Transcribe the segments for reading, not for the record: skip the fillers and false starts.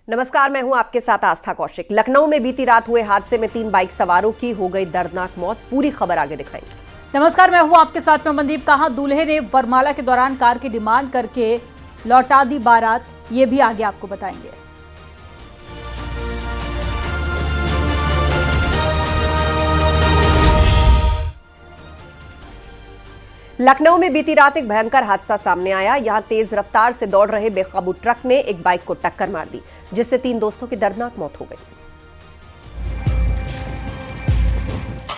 नमस्कार, मैं हूं आपके साथ आस्था कौशिक। लखनऊ में बीती रात हुए हादसे में 3 बाइक सवारों की हो गई दर्दनाक मौत। पूरी खबर आगे दिखाएंगे। नमस्कार, मैं हूं आपके साथ में मनदीप। कहां दूल्हे ने वरमाला के दौरान कार की डिमांड करके लौटा दी बारात, ये भी आगे आपको बताएंगे। लखनऊ में बीती रात एक भयंकर हादसा सामने आया। यहां तेज रफ्तार से दौड़ रहे बेकाबू ट्रक ने एक बाइक को टक्कर मार दी, जिससे 3 दोस्तों की दर्दनाक मौत हो गई।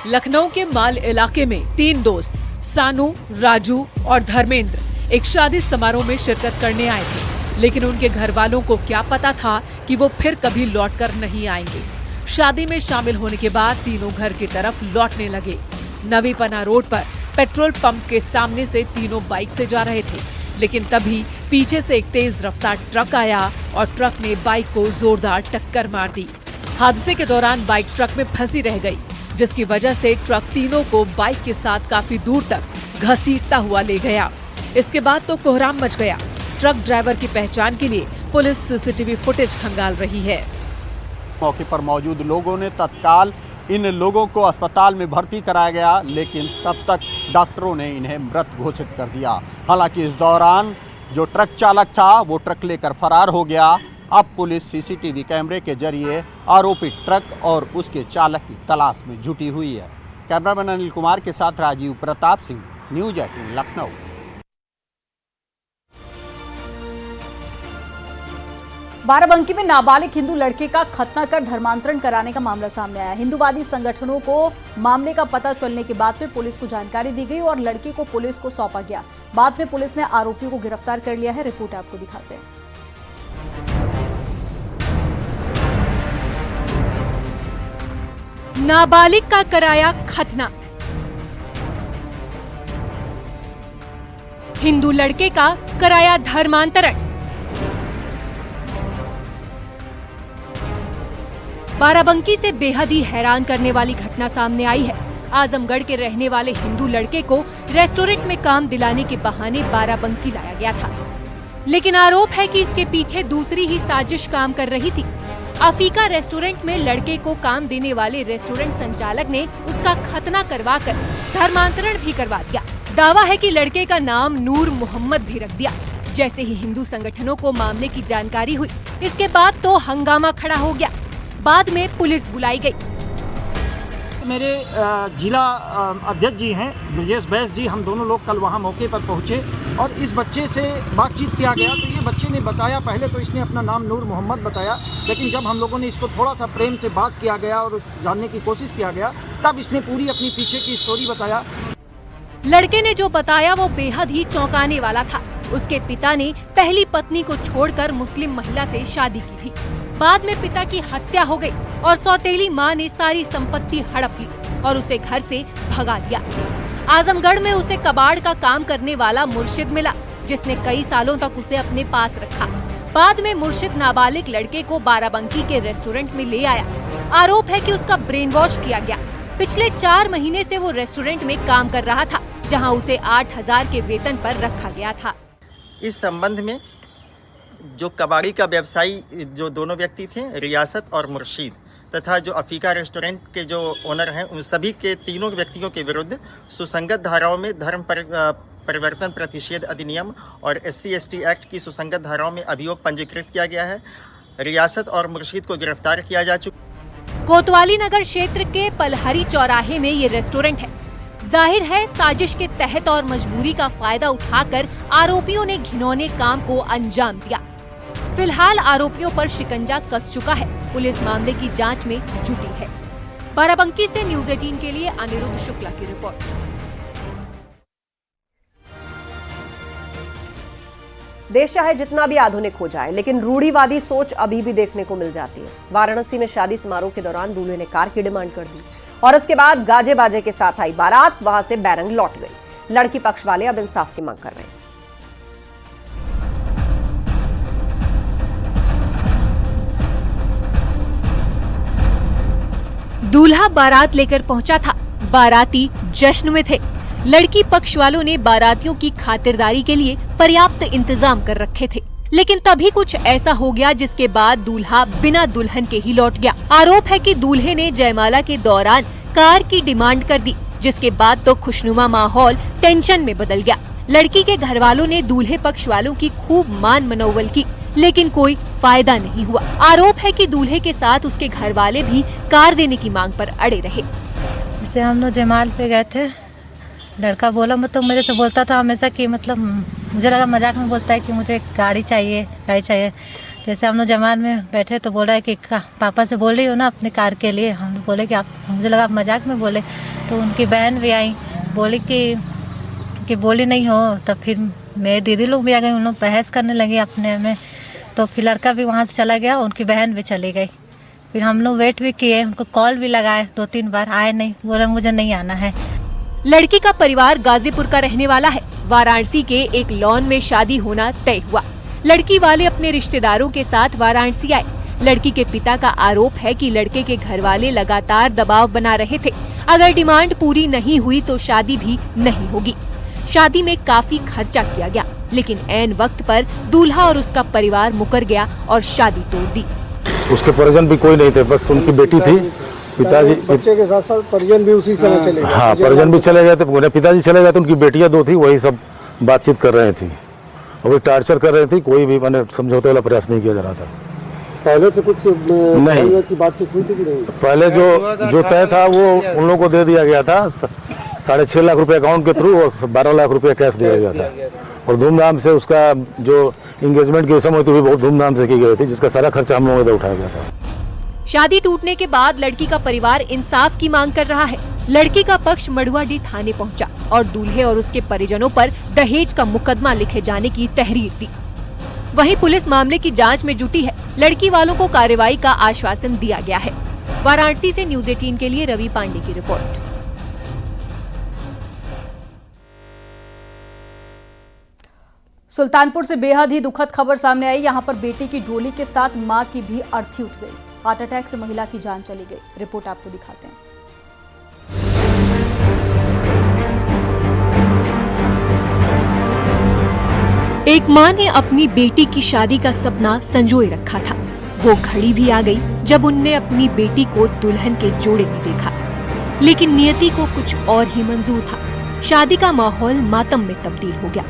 लखनऊ के माल इलाके में 3 दोस्त सानू, राजू और धर्मेंद्र एक शादी समारोह में शिरकत करने आए थे, लेकिन उनके घर वालों को क्या पता था कि वो फिर कभी लौटकर नहीं आएंगे। शादी में शामिल होने के बाद तीनों घर की तरफ लौटने लगे। नवी पना रोड पर पेट्रोल पंप के सामने से तीनों बाइक से जा रहे थे, लेकिन तभी पीछे से एक तेज रफ्तार ट्रक आया और ट्रक ने बाइक को जोरदार टक्कर मार दी। हादसे के दौरान बाइक ट्रक में फंसी रह गई, जिसकी वजह से ट्रक तीनों को बाइक के साथ काफी दूर तक घसीटता हुआ ले गया। इसके बाद तो कोहराम मच गया। ट्रक ड्राइवर की पहचान के लिए पुलिस सीसीटीवी फुटेज खंगाल रही है। मौके पर मौजूद लोगों ने तत्काल इन लोगों को अस्पताल में भर्ती कराया गया, लेकिन तब तक डॉक्टरों ने इन्हें मृत घोषित कर दिया। हालांकि इस दौरान जो ट्रक चालक था वो ट्रक लेकर फरार हो गया। अब पुलिस सीसीटीवी कैमरे के जरिए आरोपी ट्रक और उसके चालक की तलाश में जुटी हुई है। कैमरामैन अनिल कुमार के साथ राजीव प्रताप सिंह, न्यूज 18 लखनऊ। बाराबंकी में नाबालिग हिंदू लड़के का खतना कर धर्मांतरण कराने का मामला सामने आया। हिंदूवादी संगठनों को मामले का पता चलने के बाद में पुलिस को जानकारी दी गई और लड़के को पुलिस को सौंपा गया। बाद में पुलिस ने आरोपियों को गिरफ्तार कर लिया है। रिपोर्ट आपको दिखाते हैं। नाबालिग का कराया खतना। हिंदू लड़के का कराया धर्मांतरण। बाराबंकी से बेहद ही हैरान करने वाली घटना सामने आई है। आजमगढ़ के रहने वाले हिंदू लड़के को रेस्टोरेंट में काम दिलाने के बहाने बाराबंकी लाया गया था, लेकिन आरोप है कि इसके पीछे दूसरी ही साजिश काम कर रही थी। अफीका रेस्टोरेंट में लड़के को काम देने वाले रेस्टोरेंट संचालक ने उसका खतना करवाकर धर्मांतरण भी करवा दिया। दावा है कि लड़के का नाम नूर मोहम्मद भी रख दिया। जैसे ही हिंदू संगठनों को मामले की जानकारी हुई, इसके बाद तो हंगामा खड़ा हो गया। बाद में पुलिस बुलाई गई। मेरे जिला अध्यक्ष जी हैं ब्रजेश बैस जी, हम दोनों लोग कल वहां मौके पर पहुंचे और इस बच्चे से बातचीत किया गया। तो ये बच्चे ने बताया, पहले तो इसने अपना नाम नूर मोहम्मद बताया, लेकिन जब हम लोगों ने इसको थोड़ा सा प्रेम से बात किया गया और जानने की कोशिश किया गया, तब इसने पूरी अपनी पीछे की स्टोरी बताया। लड़के ने जो बताया वो बेहद ही चौंकाने वाला था। उसके पिता ने पहली पत्नी को छोड़कर मुस्लिम महिला से शादी की थी। बाद में पिता की हत्या हो गई और सौतेली मां ने सारी संपत्ति हड़प ली और उसे घर से भगा दिया। आजमगढ़ में उसे कबाड़ का काम करने वाला मुर्शिद मिला, जिसने कई सालों तक उसे अपने पास रखा। बाद में मुर्शिद नाबालिग लड़के को बाराबंकी के रेस्टोरेंट में ले आया। आरोप है कि उसका ब्रेन वॉश किया गया। पिछले 4 महीने से वो रेस्टोरेंट में काम कर रहा था, जहाँ उसे 8,000 के वेतन पर रखा गया था। इस संबंध में जो कबाड़ी का व्यवसायी जो दोनों व्यक्ति थे, रियासत और मुर्शीद, तथा जो अफीका रेस्टोरेंट के जो ओनर हैं, उन सभी के तीनों व्यक्तियों के विरुद्ध सुसंगत धाराओं में धर्म परिवर्तन प्रतिषेध अधिनियम और SC/ST एक्ट की सुसंगत धाराओं में अभियोग पंजीकृत किया गया है। रियासत और मुर्शीद को गिरफ्तार किया जा चुका। कोतवाली नगर क्षेत्र के पलहरी चौराहे में ये रेस्टोरेंट है। जाहिर है साजिश के तहत और मजबूरी का फायदा उठाकर आरोपियों ने घिनौने काम को अंजाम दिया। फिलहाल आरोपियों पर शिकंजा कस चुका है। पुलिस मामले की जांच में जुटी है। बाराबंकी से न्यूज 18 के लिए अनिरुद्ध शुक्ला की रिपोर्ट। देश चाहे जितना भी आधुनिक हो जाए, लेकिन रूढ़िवादी सोच अभी भी देखने को मिल जाती है। वाराणसी में शादी समारोह के दौरान दूल्हे ने कार की डिमांड कर दी और उसके बाद गाजे बाजे के साथ आई बारात वहां से बैरंग लौट गई। लड़की पक्ष वाले अब इंसाफ की मांग कर रहे हैं। दूल्हा बारात लेकर पहुंचा था। बाराती जश्न में थे। लड़की पक्ष वालों ने बारातियों की खातिरदारी के लिए पर्याप्त इंतजाम कर रखे थे। लेकिन तभी कुछ ऐसा हो गया जिसके बाद दूल्हा बिना दुल्हन के ही लौट गया। आरोप है कि दूल्हे ने जयमाला के दौरान कार की डिमांड कर दी, जिसके बाद तो खुशनुमा माहौल टेंशन में बदल गया। लड़की के घर वालों ने दूल्हे पक्ष वालों की खूब मान मनोवल की, लेकिन कोई फायदा नहीं हुआ। आरोप है कि दूल्हे के साथ उसके घर वाले भी कार देने की मांग पर अड़े रहे। जैसे हम लोग जयमाल पे गए थे, लड़का बोला मतलब मेरे से बोलता था हमेशा कि मतलब मुझे लगा मजाक में बोलता है कि मुझे गाड़ी चाहिए। जैसे हम लोग जयमाल में बैठे तो बोल रहा है कि पापा से बोल रही हो ना अपने कार के लिए। हम लोग बोले कि आप, मुझे लगा आप मजाक में बोले। तो उनकी बहन भी आई, बोली कि बोली नहीं हो। तब फिर मेरे दीदी लोग भी आ गए, उन लोग बहस करने लगे अपने में। तो फिर लड़का भी वहाँ से चला गया, उनकी बहन भी चली गई। फिर हम लोग वेट भी किए, उनको कॉल भी लगाए 2-3 बार, आए नहीं, बोला मुझे नहीं आना है। लड़की का परिवार गाजीपुर का रहने वाला है। वाराणसी के एक लॉन में शादी होना तय हुआ। लड़की वाले अपने रिश्तेदारों के साथ वाराणसी आए। लड़की के पिता का आरोप है कि लड़के के घर वाले लगातार दबाव बना रहे थे। अगर डिमांड पूरी नहीं हुई तो शादी भी नहीं होगी। शादी में काफी खर्चा किया गया, लेकिन ऐन वक्त पर दूल्हा और उसका परिवार मुकर गया और शादी तोड़ दी। उसके परिजन भी कोई नहीं थे, बस उनकी बेटी थी। पिताजी बच्चे के साथ साथ परिजन भी उसी समय चले गए। हाँ, परिजन भी चले गए थे। पिताजी चले गए थे, उनकी बेटियां 2 थी, वही सब बातचीत कर रही थी और वही टार्चर कर रही थी। कोई भी मैंने समझौते वाला प्रयास नहीं किया जा रहा था। पहले से कुछ नहीं की बातचीत हुई थी कि नहीं? पहले जो तय था वो उन लोगों को दे दिया गया था। 6.5 लाख रुपए अकाउंट के थ्रू और 12 लाख रुपए कैश दिया गया था। और धूमधाम से उसका जो एंगेजमेंट की रस्म होती थी बहुत धूमधाम से की गई थी, जिसका सारा खर्चा हम लोगों ने उठाया गया था। शादी टूटने के बाद लड़की का परिवार इंसाफ की मांग कर रहा है। लड़की का पक्ष मड़ुआडीह थाने पहुंचा और दूल्हे और उसके परिजनों पर दहेज का मुकदमा लिखे जाने की तहरीर दी। वहीं पुलिस मामले की जांच में जुटी है। लड़की वालों को कार्रवाई का आश्वासन दिया गया है। वाराणसी से न्यूज़ 18 के लिए रवि पांडे की रिपोर्ट। सुल्तानपुर से बेहद ही दुखद खबर सामने आई। यहां पर बेटी की डोली के साथ मां की भी अर्थी उठ गई। हार्ट अटैक से महिला की जान चली गई। रिपोर्ट आपको दिखाते हैं। एक मां ने अपनी बेटी की शादी का सपना संजोए रखा था। वो घड़ी भी आ गई जब उनने अपनी बेटी को दुल्हन के जोड़े में देखा, लेकिन नियति को कुछ और ही मंजूर था। शादी का माहौल मातम में तब्दील हो गया।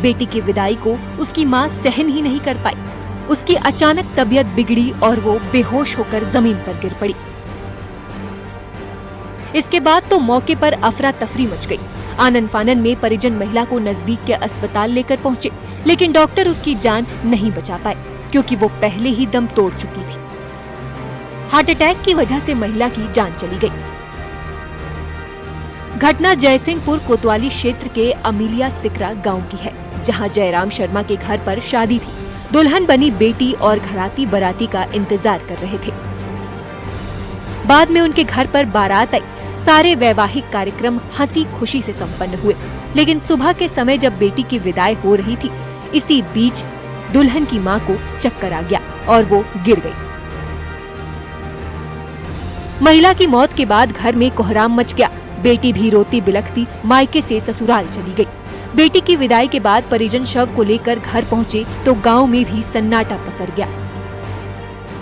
बेटी की विदाई को उसकी मां सहन ही नहीं कर पाई। उसकी अचानक तबीयत बिगड़ी और वो बेहोश होकर जमीन पर गिर पड़ी। इसके बाद तो मौके पर अफरा तफरी मच गई। आनन फानन में परिजन महिला को नजदीक के अस्पताल लेकर पहुंचे, लेकिन डॉक्टर उसकी जान नहीं बचा पाए क्योंकि वो पहले ही दम तोड़ चुकी थी। हार्ट अटैक की वजह से महिला की जान चली गई। घटना जयसिंहपुर कोतवाली क्षेत्र के अमीलिया सिकरा गांव की है, जहां जयराम शर्मा के घर पर शादी थी। दुल्हन बनी बेटी और घराती बराती का इंतजार कर रहे थे। बाद में उनके घर पर बारात आई। सारे वैवाहिक कार्यक्रम हंसी खुशी से संपन्न हुए, लेकिन सुबह के समय जब बेटी की विदाई हो रही थी, इसी बीच दुल्हन की मां को चक्कर आ गया और वो गिर गई। महिला की मौत के बाद घर में कोहराम मच गया। बेटी भी रोती बिलखती मायके से ससुराल चली गई। बेटी की विदाई के बाद परिजन शव को लेकर घर पहुंचे तो गांव में भी सन्नाटा पसर गया।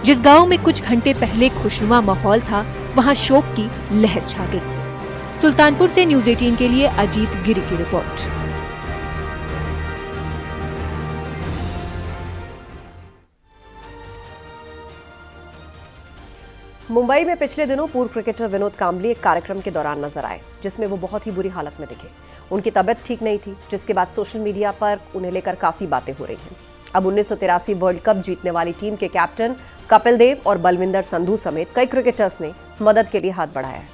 जिस गांव में कुछ घंटे पहले खुशनुमा माहौल था, वहां शोक की लहर छा गई। सुल्तानपुर से न्यूज़ 18 के लिए अजीत गिरी की रिपोर्ट। मुंबई में पिछले दिनों पूर्व क्रिकेटर विनोद कांबली एक कार्यक्रम के दौरान नजर आए, जिसमें वो बहुत ही बुरी हालत में दिखे। उनकी तबीयत ठीक नहीं थी, जिसके बाद सोशल मीडिया पर उन्हें लेकर काफी बातें हो रही हैं। अब 1983 वर्ल्ड कप जीतने वाली टीम के कैप्टन कपिल देव और बलविंदर संधू समेत कई क्रिकेटर्स ने मदद के लिए हाथ बढ़ाया है।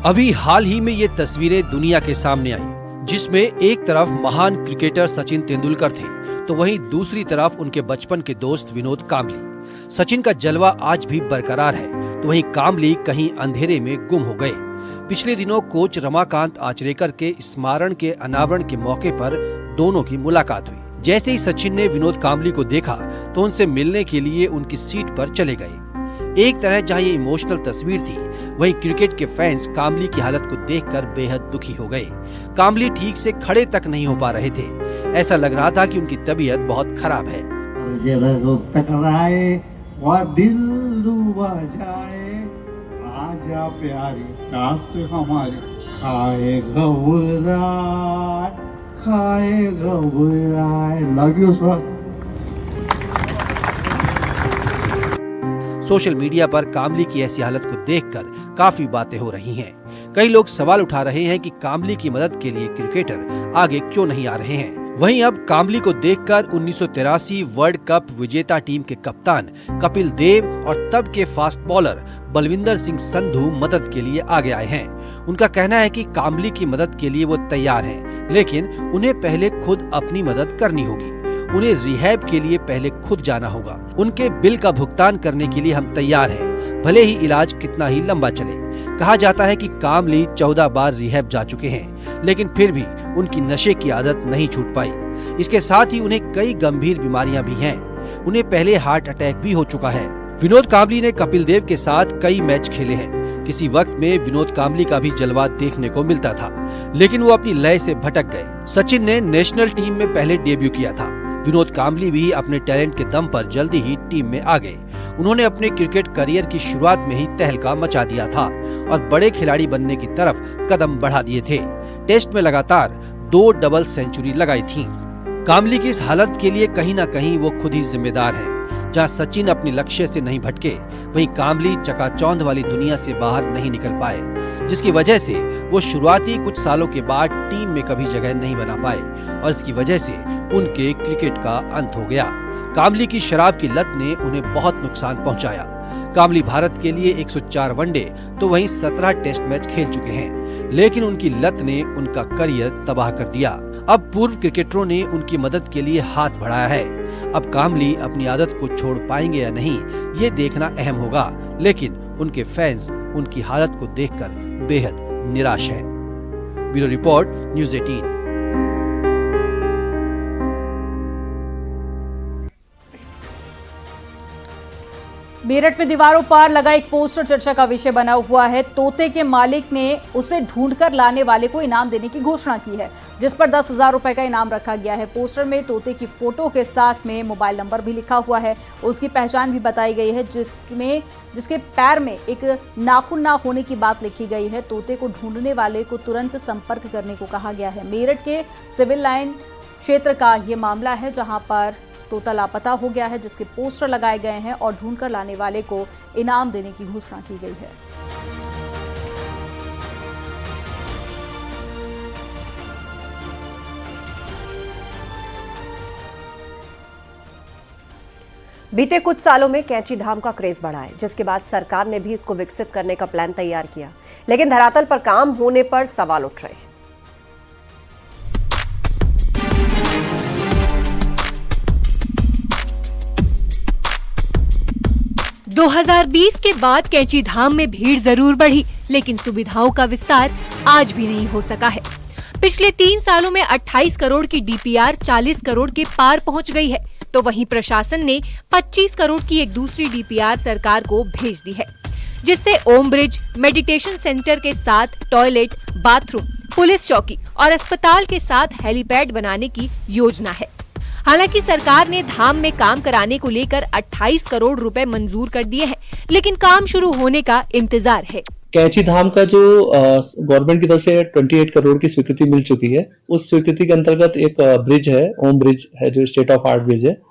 अभी हाल ही में ये तस्वीरें दुनिया के सामने आई, जिसमें एक तरफ महान क्रिकेटर सचिन तेंदुलकर थे, तो वहीं दूसरी तरफ उनके बचपन के दोस्त विनोद कांबली। सचिन का जलवा आज भी बरकरार है, तो वहीं कांबली कहीं अंधेरे में गुम हो गए। पिछले दिनों कोच रमाकांत आचरेकर के स्मारक के अनावरण के मौके पर दोनों की मुलाकात हुई। जैसे ही सचिन ने विनोद कांबली को देखा तो उनसे मिलने के लिए उनकी सीट पर चले गए। एक तरह जहां ये इमोशनल तस्वीर थी, वहीं क्रिकेट के फैंस कामली की हालत को देखकर बेहद दुखी हो गए। कामली ठीक से खड़े तक नहीं हो पा रहे थे। ऐसा लग रहा था कि उनकी तबीयत बहुत खराब है। टकराए और दिल डूबा जाए, आजा प्यारी काश हमारे खाए घबराए। Love you sir. Social media पर कामली की ऐसी हालत को देखकर काफी बातें हो रही हैं। कई लोग सवाल उठा रहे हैं कि कामली की मदद के लिए क्रिकेटर आगे क्यों नहीं आ रहे हैं। वहीं अब कामली को देखकर 1983 वर्ल्ड कप विजेता टीम के कप्तान कपिल देव और तब के फास्ट बॉलर बलविंदर सिंह संधू मदद के लिए आगे आए हैं। उनका कहना है कि कामली की मदद के लिए वो तैयार हैं, लेकिन उन्हें पहले खुद अपनी मदद करनी होगी। उन्हें रिहैब के लिए पहले खुद जाना होगा। उनके बिल का भुगतान करने के लिए हम तैयार हैं, भले ही इलाज कितना ही लंबा चले। कहा जाता है कि कामली 14 बार रिहैब जा चुके हैं, लेकिन फिर भी उनकी नशे की आदत नहीं छूट पाई। इसके साथ ही उन्हें कई गंभीर बीमारियां भी हैं। उन्हें पहले हार्ट अटैक भी हो चुका है। विनोद कांबली ने कपिल देव के साथ कई मैच खेले हैं। किसी वक्त में विनोद कांबली का भी जलवा देखने को मिलता था, लेकिन वो अपनी लय से भटक गए। सचिन ने नेशनल टीम में पहले डेब्यू किया था। विनोद कांबली भी अपने टैलेंट के दम पर जल्दी ही टीम में आ गए। उन्होंने अपने क्रिकेट करियर की शुरुआत में ही तहलका मचा दिया था और बड़े खिलाड़ी बनने की तरफ कदम बढ़ा दिए थे। टेस्ट में लगातार 2 डबल सेंचुरी लगाई थी। कांबली की इस हालत के लिए कहीं न कहीं वो खुद ही जिम्मेदार हैं। जहां सचिन अपने लक्ष्य से नहीं भटके, वहीं कांबली चकाचौंध वाली दुनिया से बाहर नहीं निकल पाए, जिसकी वजह से वो शुरुआती कुछ सालों के बाद टीम में कभी जगह नहीं बना पाए और इसकी वजह से उनके क्रिकेट का अंत हो गया। कांबली की शराब की लत ने उन्हें बहुत नुकसान पहुंचाया। कांबली भारत के लिए 104 वनडे तो वहीं 17 टेस्ट मैच खेल चुके हैं, लेकिन उनकी लत ने उनका करियर तबाह कर दिया। अब पूर्व क्रिकेटरों ने उनकी मदद के लिए हाथ बढ़ाया है। अब कांबली अपनी आदत को छोड़ पाएंगे या नहीं, ये देखना अहम होगा, लेकिन उनके फैंस उनकी हालत को देखकर बेहद निराश हैं। Bureau report, news 18। मेरठ में दीवारों पर लगा एक पोस्टर चर्चा का विषय बना हुआ है। तोते के मालिक ने उसे ढूंढकर लाने वाले को इनाम देने की घोषणा की है, जिस पर 10,000 रुपए का इनाम रखा गया है। पोस्टर में तोते की फोटो के साथ में मोबाइल नंबर भी लिखा हुआ है। उसकी पहचान भी बताई गई है, जिसके पैर में एक नाखून ना होने की बात लिखी गई है। तोते को ढूंढने वाले को तुरंत संपर्क करने को कहा गया है। मेरठ के सिविल लाइन क्षेत्र का ये मामला है, जहां पर तोता लापता हो गया है, जिसके पोस्टर लगाए गए हैं और ढूंढकर लाने वाले को इनाम देने की घोषणा की गई है। बीते कुछ सालों में कैंची धाम का क्रेज बढ़ा है, जिसके बाद सरकार ने भी इसको विकसित करने का प्लान तैयार किया, लेकिन धरातल पर काम होने पर सवाल उठ रहे हैं। 2020 के बाद कैंची धाम में भीड़ जरूर बढ़ी, लेकिन सुविधाओं का विस्तार आज भी नहीं हो सका है। पिछले 3 सालों में 28 करोड़ की डीपीआर 40 करोड़ के पार पहुंच गई है, तो वहीं प्रशासन ने 25 करोड़ की एक दूसरी डीपीआर सरकार को भेज दी है, जिससे ओम ब्रिज, मेडिटेशन सेंटर के साथ टॉयलेट, बाथरूम, पुलिस चौकी और अस्पताल के साथ हेलीपैड बनाने की योजना है। हालांकि सरकार ने धाम में काम कराने को लेकर 28 करोड़ रुपए मंजूर कर दिए हैं, लेकिन काम शुरू होने का इंतजार है। कैंची धाम का जो गवर्नमेंट की तरफ से 28 करोड़ की स्वीकृति मिल चुकी है, उस स्वीकृति के अंतर्गत एक ब्रिज है, ओम ब्रिज है, जो स्टेट ऑफ आर्ट ब्रिज है,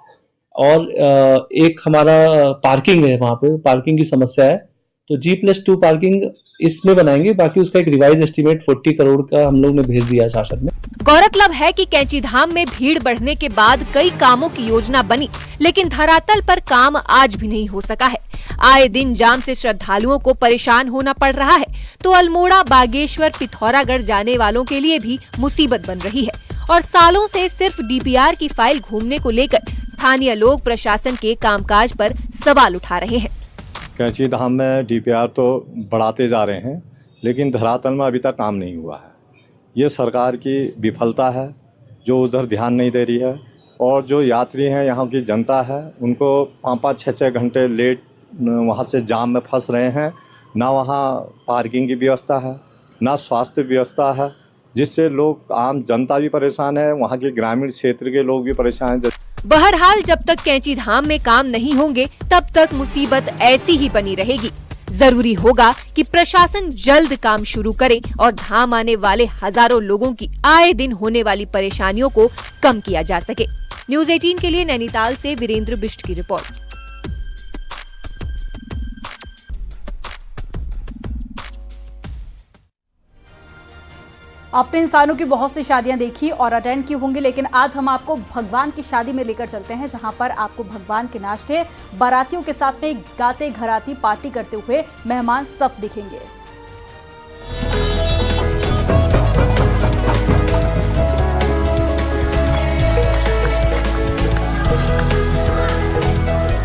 और एक हमारा पार्किंग है, वहां पे पार्किंग की समस्या है, तो G+2 पार्किंग इसमें बनाएंगे। बाकी उसका एक रिवाइज एस्टीमेट 40 करोड़ का हम लोग ने भेज दिया है शासन में। गौरतलब है कि कैंची धाम में भीड़ बढ़ने के बाद कई कामों की योजना बनी, लेकिन धरातल पर काम आज भी नहीं हो सका है। आए दिन जाम से श्रद्धालुओं को परेशान होना पड़ रहा है, तो अल्मोड़ा, बागेश्वर, पिथौरागढ़ जाने वालों के लिए भी मुसीबत बन रही है। और सालों से सिर्फ डीपीआर की फाइल घूमने को लेकर स्थानीय लोग प्रशासन के कामकाज पर सवाल उठा रहे हैं। कैंची धाम में डीपीआर तो बढ़ाते जा रहे हैं, लेकिन धरातल में अभी तक काम नहीं हुआ है। ये सरकार की विफलता है, जो उधर ध्यान नहीं दे रही है, और जो यात्री हैं, यहाँ की जनता है, उनको 5-5, 6-6 घंटे लेट वहाँ से जाम में फंस रहे हैं, ना वहाँ पार्किंग की व्यवस्था है, ना स्वास्थ्य व्यवस्था है, जिससे लोग आम जनता भी परेशान है, वहाँ के ग्रामीण क्षेत्र के लोग भी परेशान हैं। बहरहाल जब तक कैंची धाम में काम नहीं होंगे तब तक मुसीबत ऐसी ही बनी रहेगी। जरूरी होगा कि प्रशासन जल्द काम शुरू करे और धाम आने वाले हजारों लोगों की आए दिन होने वाली परेशानियों को कम किया जा सके। न्यूज़ 18 के लिए नैनीताल से वीरेंद्र बिष्ट की रिपोर्ट। आपने इंसानों की बहुत सी शादियां देखी और अटेंड की होंगी, लेकिन आज हम आपको भगवान की शादी में लेकर चलते हैं, जहां पर आपको भगवान के नाश्ते, बारातियों के साथ में गाते घराती पार्टी करते हुए मेहमान सब दिखेंगे।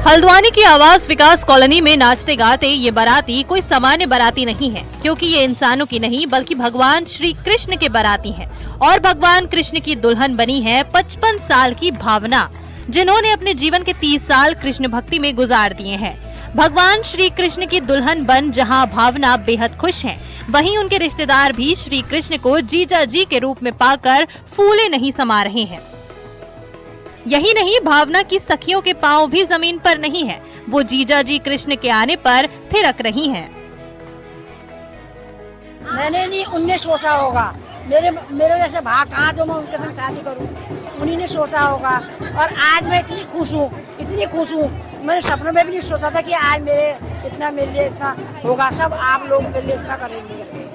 हल्द्वानी की आवास विकास कॉलोनी में नाचते गाते ये बाराती कोई सामान्य बाराती नहीं है, क्योंकि ये इंसानों की नहीं बल्कि भगवान श्री कृष्ण के बाराती हैं। और भगवान कृष्ण की दुल्हन बनी है 55 साल की भावना, जिन्होंने अपने जीवन के 30 साल कृष्ण भक्ति में गुजार दिए हैं। भगवान श्री कृष्ण की दुल्हन बन जहां भावना बेहद खुश हैं, वहीं उनके रिश्तेदार भी श्री कृष्ण को जीजा जी के रूप में पाकर फूले नहीं समा रहे हैं। यही नहीं, भावना की सखियों के पांव भी जमीन पर नहीं है, वो जीजा जी कृष्ण के आने पर थिरक रही हैं। मैंने नहीं, उनने सोचा होगा, मेरे जैसे भाग कहाँ जो मैं उनके संग शादी करूं, उन्हीं ने सोचा होगा। और आज मैं इतनी खुश हूँ, मैंने सपनों में भी नहीं सोचा था कि आज मेरे लिए इतना होगा, सब आप लोग मेरे लिए इतना करेंगे करके।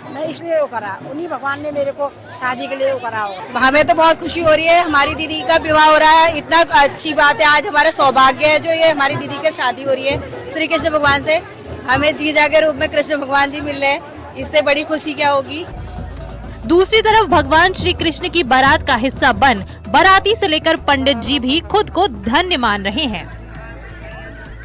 मैं इसलिए वो करा, उन्हीं भगवान ने मेरे को शादी के लिए वो करा होगा। हमें तो बहुत खुशी हो रही है, हमारी दीदी का विवाह हो रहा है, इतना अच्छी बात है। आज हमारा सौभाग्य है जो ये हमारी दीदी की शादी हो रही है श्री कृष्ण भगवान से। हमें जीजा के रूप में कृष्ण भगवान जी मिल रहे हैं, इससे बड़ी खुशी क्या होगी। दूसरी तरफ भगवान श्री कृष्ण की बारात का हिस्सा बन बाराती से लेकर पंडित जी भी खुद को धन्य मान रहे हैं।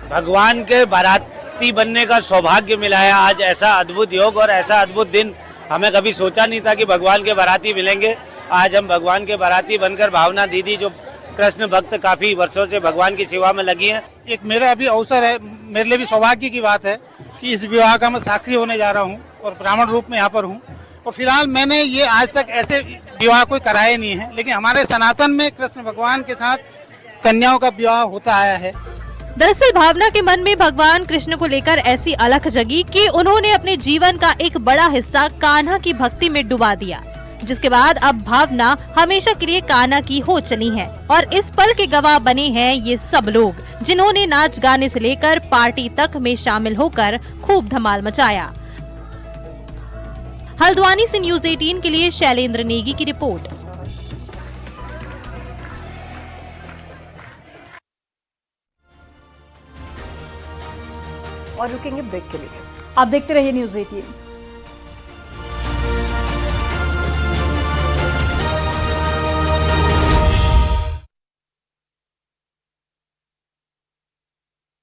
भगवान के बाराती बनने का सौभाग्य मिला है आज। ऐसा अद्भुत योग और ऐसा अद्भुत दिन हमें कभी सोचा नहीं था कि भगवान के बाराती मिलेंगे। आज हम भगवान के बाराती बनकर, भावना दीदी जो कृष्ण भक्त काफी वर्षों से भगवान की सेवा में लगी हैं। एक मेरा भी अवसर है, मेरे लिए भी सौभाग्य की बात है कि इस विवाह का मैं साक्षी होने जा रहा हूँ और ब्राह्मण रूप में यहाँ पर हूँ। और फिलहाल मैंने ये आज तक ऐसे विवाह कोई कराए नहीं है, लेकिन हमारे सनातन में कृष्ण भगवान के साथ कन्याओं का विवाह होता आया है। दरअसल भावना के मन में भगवान कृष्ण को लेकर ऐसी अलख जगी कि उन्होंने अपने जीवन का एक बड़ा हिस्सा कान्हा की भक्ति में डुबा दिया, जिसके बाद अब भावना हमेशा के लिए कान्हा की हो चली है। और इस पल के गवाह बने हैं ये सब लोग, जिन्होंने नाच गाने से लेकर पार्टी तक में शामिल होकर खूब धमाल मचाया। हल्द्वानी से न्यूज़ 18 के लिए शैलेंद्र नेगी की रिपोर्ट। और रुकेंगे ब्रेक के लिए। आप देखते रहिए न्यूज़ 18।